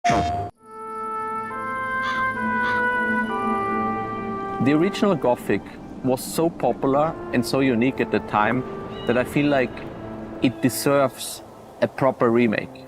The original Gothic was so popular and so unique at the time that I feel like it deserves a proper remake.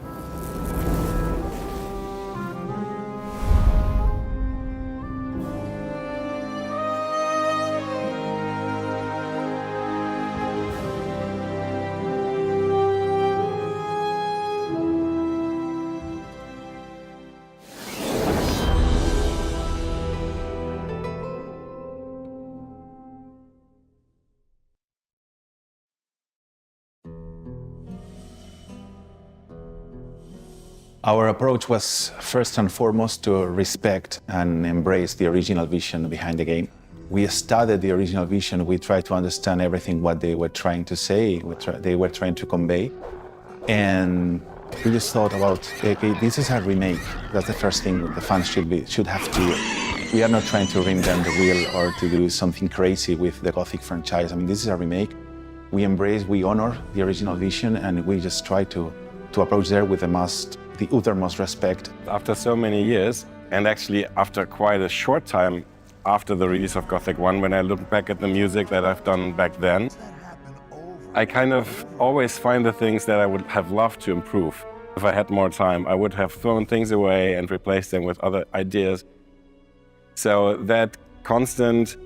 Our approach was first and foremost to respect and embrace the original vision behind the game. We studied the original vision, we tried to understand everything what they were trying to say, they were trying to convey. And we just thought about, okay, this is a remake. That's the first thing the fans should have to do. We are not trying to reinvent the wheel or to do something crazy with the Gothic franchise. I mean, this is a remake. We embrace, we honor the original vision, and we just try to approach there with the uttermost respect. After so many years, and actually after quite a short time after the release of Gothic 1, when I look back at the music that I've done back then, I kind of always find the things that I would have loved to improve. If I had more time, I would have thrown things away and replaced them with other ideas. So that constant,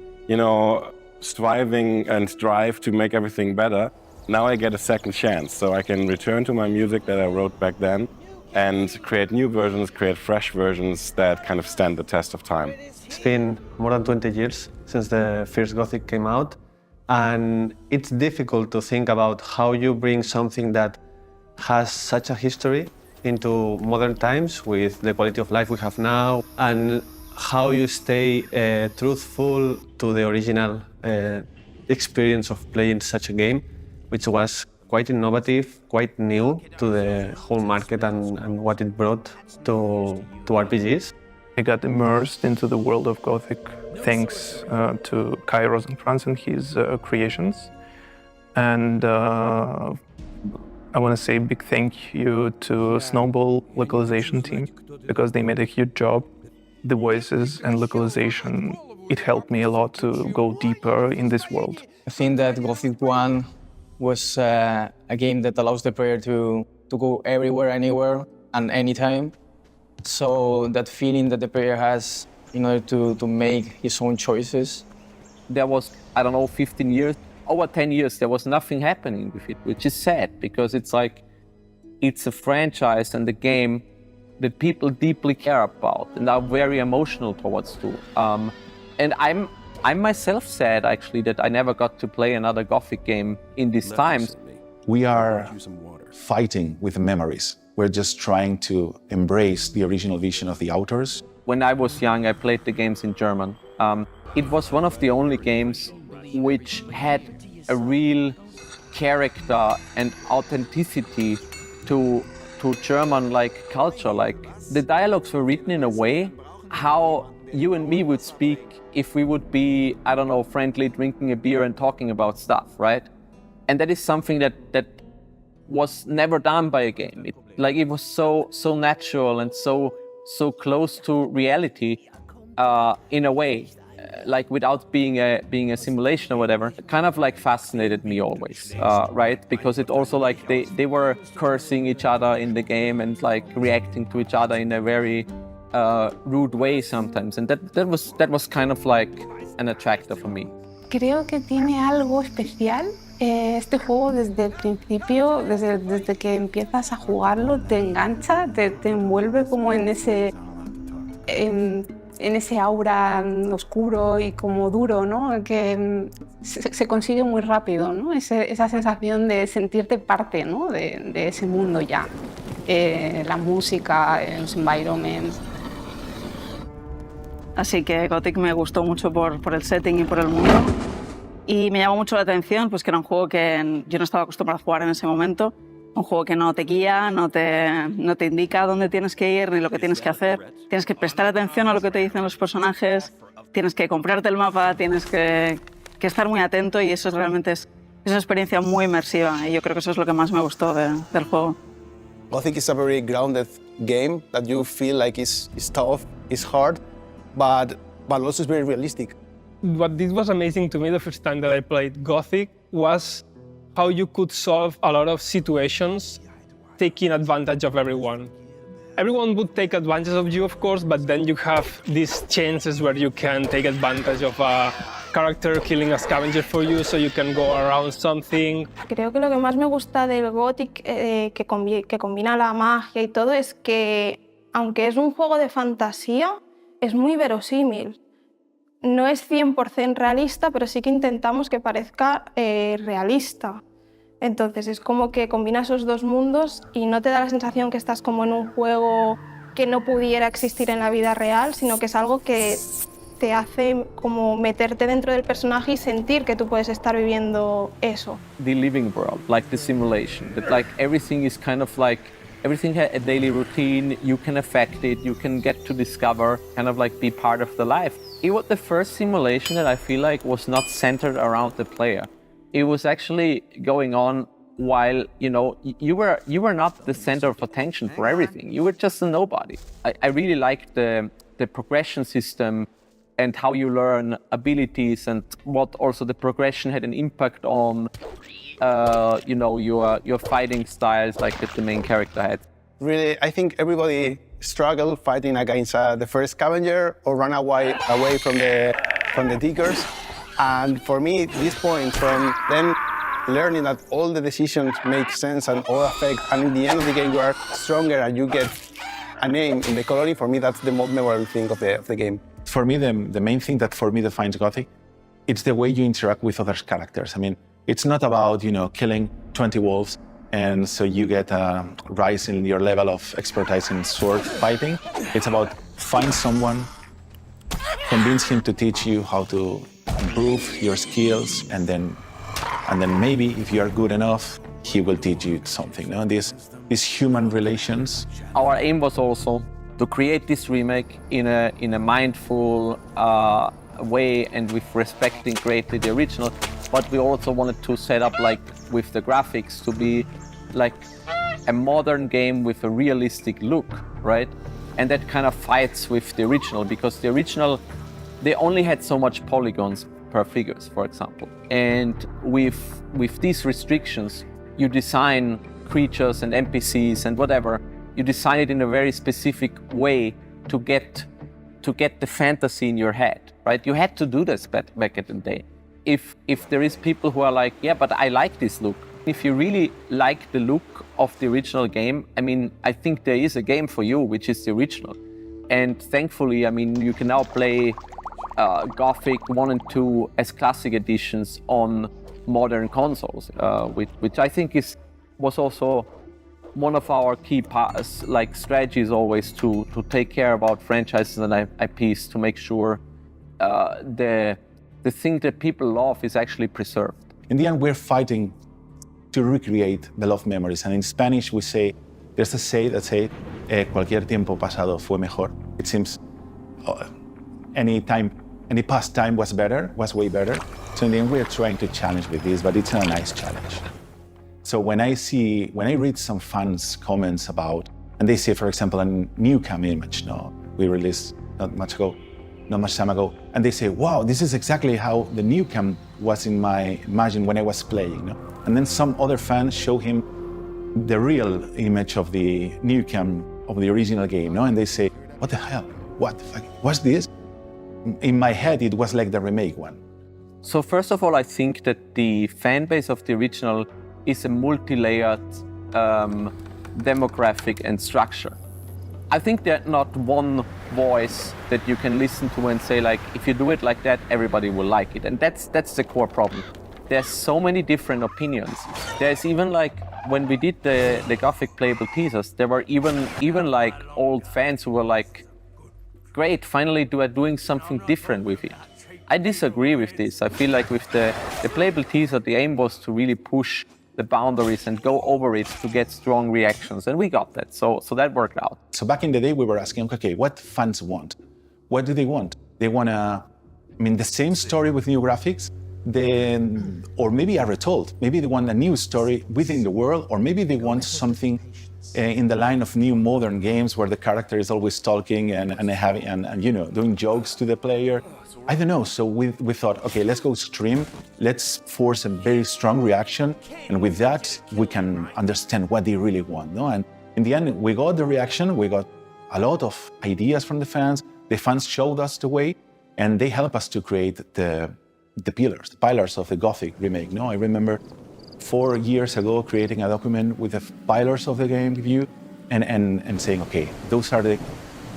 striving and drive to make everything better, now I get a second chance. So I can return to my music that I wrote back then and create new versions, create fresh versions that kind of stand the test of time. It's been more than 20 years since the first Gothic came out, and it's difficult to think about how you bring something that has such a history into modern times with the quality of life we have now, and how you stay truthful to the original experience of playing such a game, which was quite innovative, quite new to the whole market and what it brought to RPGs. I got immersed into the world of Gothic thanks to Kai Rosenkrantz and his creations. And I want to say a big thank you to Snowball localization team, because they made a huge job. The voices and localization, it helped me a lot to go deeper in this world. I think that Gothic 1 was a game that allows the player to go everywhere, anywhere, and anytime. So that feeling that the player has in order to make his own choices. There was, 15 years, over 10 years, there was nothing happening with it, which is sad, because it's like, it's a franchise and a game that people deeply care about and are very emotional towards too. And I'm myself sad, actually, that I never got to play another Gothic game in these times. We are fighting with memories. We're just trying to embrace the original vision of the authors. When I was young, I played the games in German. It was one of the only games which had a real character and authenticity to German culture. The dialogues were written in a way how you and me would speak if we would be, friendly drinking a beer and talking about stuff, right? And that is something that was never done by a game. It was so natural and so close to reality in a way, without being a simulation or whatever. It kind of fascinated me always, right? Because it also they were cursing each other in the game and reacting to each other in a very rude way sometimes, and that was kind of an attractor for me. Creo que tiene algo especial. Este juego desde el principio, desde que empiezas a jugarlo, te engancha, te envuelve como en ese aura oscuro y como duro, ¿no? Que se consigue muy rápido, ¿no? Esa sensación de sentirte parte, ¿no? de ese mundo ya. La música, los environments. Así que Gothic me gustó mucho por el setting y por el mundo. Y me llamó mucho la atención, pues que era un juego que yo no estaba acostumbrado a jugar en ese momento. Un juego que no te guía, no te indica dónde tienes que ir ni lo que tienes que hacer. Tienes que prestar atención a lo que te dicen los personajes, tienes que comprarte el mapa, tienes que estar muy atento, y eso realmente es una experiencia muy inmersiva, y yo creo que eso es lo que más me gustó del juego. Gothic is a very grounded game that you feel like is tough, is hard, but also it's very realistic. What this was amazing to me the first time that I played Gothic was how you could solve a lot of situations taking advantage of everyone. Everyone would take advantage of you, of course, but then you have these chances where you can take advantage of a character killing a scavenger for you so you can go around something. Creo que lo que más me gusta del Gothic, que combina la magia y todo, es que aunque es un juego de fantasía, es muy verosímil. No es 100% realista, pero sí que intentamos que parezca realista. Entonces es como que combina esos dos mundos y no te da la sensación que estás como en un juego que no pudiera existir en la vida real, sino que es algo que te hace como meterte dentro del personaje y sentir que tú puedes estar viviendo eso. The living world, like the simulation, that like everything is kind of like, everything has a daily routine, you can affect it, you can get to discover, kind of like be part of the life. It was the first simulation that I feel like was not centered around the player. It was actually going on while, you know, you were not the center of attention for everything. You were just a nobody. I really liked the progression system and how you learn abilities and what also the progression had an impact on, you know, your fighting styles like that the main character had. Really, I think everybody struggled fighting against the first scavenger or run away from the diggers. And for me, this point from then learning that all the decisions make sense and all affect, and in the end of the game you are stronger and you get a name in the coloring, for me that's the most memorable thing of the game. For me, the main thing that for me defines Gothic, it's the way you interact with other characters. I mean, it's not about, you know, killing 20 wolves and so you get a rise in your level of expertise in sword fighting. It's about find someone, convince him to teach you how to improve your skills, and then maybe if you are good enough, he will teach you something. You know? These human relations. Our aim was also to create this remake in a mindful way and with respecting greatly the original, but we also wanted to set up like with the graphics to be like a modern game with a realistic look, right? And that kind of fights with the original, because the original, they only had so much polygons per figures, for example. And with these restrictions, you design creatures and NPCs and whatever, you design it in a very specific way to get the fantasy in your head, right? You had to do this back in the day. If there is people who are like, yeah, but I like this look. If you really like the look of the original game, I mean, I think there is a game for you, which is the original. And thankfully, I mean, you can now play Gothic 1 and 2 as classic editions on modern consoles, which I think was also one of our key strategies always to take care about franchises and IPs to make sure the thing that people love is actually preserved. In the end, we're fighting to recreate the love memories. And in Spanish, we say, there's a say that says, cualquier tiempo pasado fue mejor. It seems any past time was way better. So in the end, we're trying to challenge with this, but it's a nice challenge. So when I read some fans' comments about, and they say, for example, a new cam image, we released not much time ago, and they say, wow, this is exactly how the new cam was in my imagine when I was playing. And then some other fans show him the real image of the new cam of the original game, and they say, what the hell? What the fuck? What's this? In my head, it was like the remake one. So first of all, I think that the fan base of the original is a multi-layered demographic and structure. I think there's not one voice that you can listen to and say, like, if you do it like that, everybody will like it. And that's the core problem. There's so many different opinions. There's even like, when we did the Gothic playable teasers, there were even like old fans who were like, great, finally you are doing something different with it. I disagree with this. I feel like with the playable teaser, the aim was to really push the boundaries and go over it to get strong reactions, and we got that, so that worked out. So back in the day, we were asking, okay, what fans want? What do they want? They want the same story with new graphics, or maybe are retold. Maybe they want a new story within the world, or maybe they want something in the line of new modern games where the character is always talking and doing jokes to the player. I don't know. So we thought, okay, let's go stream. Let's force a very strong reaction, and with that we can understand what they really want. No, and in the end, we got the reaction. We got a lot of ideas from the fans. The fans showed us the way, and they helped us to create the pillars of the Gothic remake. No, I remember 4 years ago creating a document with the pillars of the game view and saying, okay,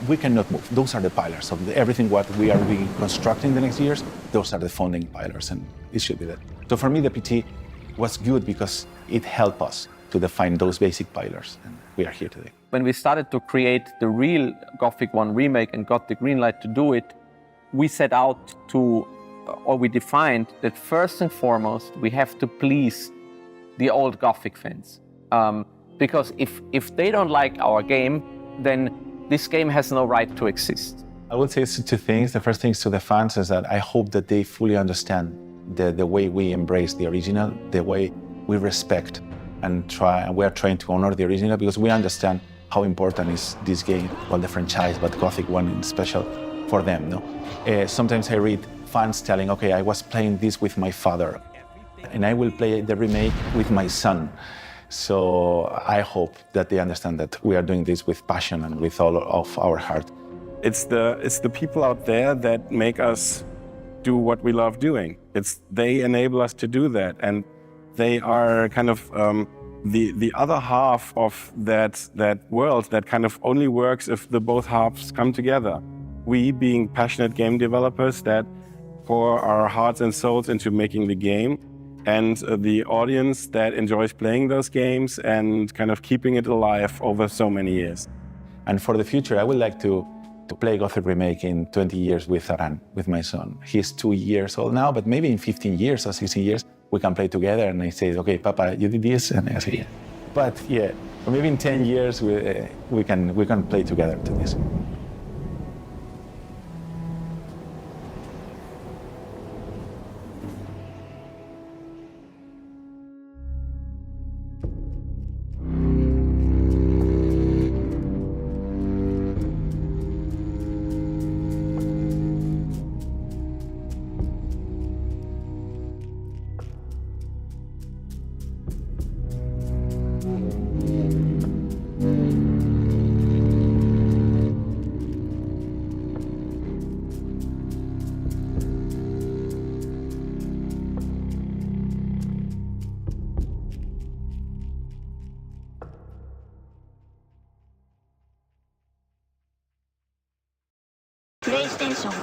we cannot move. Those are the pillars of everything what we are constructing the next years. Those are the founding pillars, and it should be that. So for me, the PT was good because it helped us to define those basic pillars, and we are here today. When we started to create the real Gothic 1 remake and Gothic Greenlight to do it, we set out to, or we defined that first and foremost, we have to please the old Gothic fans. Because if they don't like our game, then this game has no right to exist. I would say two things. The first thing to the fans is that I hope that they fully understand the way we embrace the original, the way we respect and we are trying to honor the original, because we understand how important is this game, well, the franchise, but Gothic 1 in special for them. No? Sometimes I read fans telling, okay, I was playing this with my father, and I will play the remake with my son. So I hope that they understand that we are doing this with passion and with all of our heart. It's the people out there that make us do what we love doing. They enable us to do that, and they are kind of the other half of that world that kind of only works if the both halves come together. We, being passionate game developers that pour our hearts and souls into making the game, and the audience that enjoys playing those games and kind of keeping it alive over so many years. And for the future, I would like to play Gothic Remake in 20 years with Aran, with my son. He's 2 years old now, but maybe in 15 years or 16 years, we can play together, and I say, okay, Papa, you did this, and I say, yeah. But yeah, or maybe in 10 years, we can play together to this. PlayStation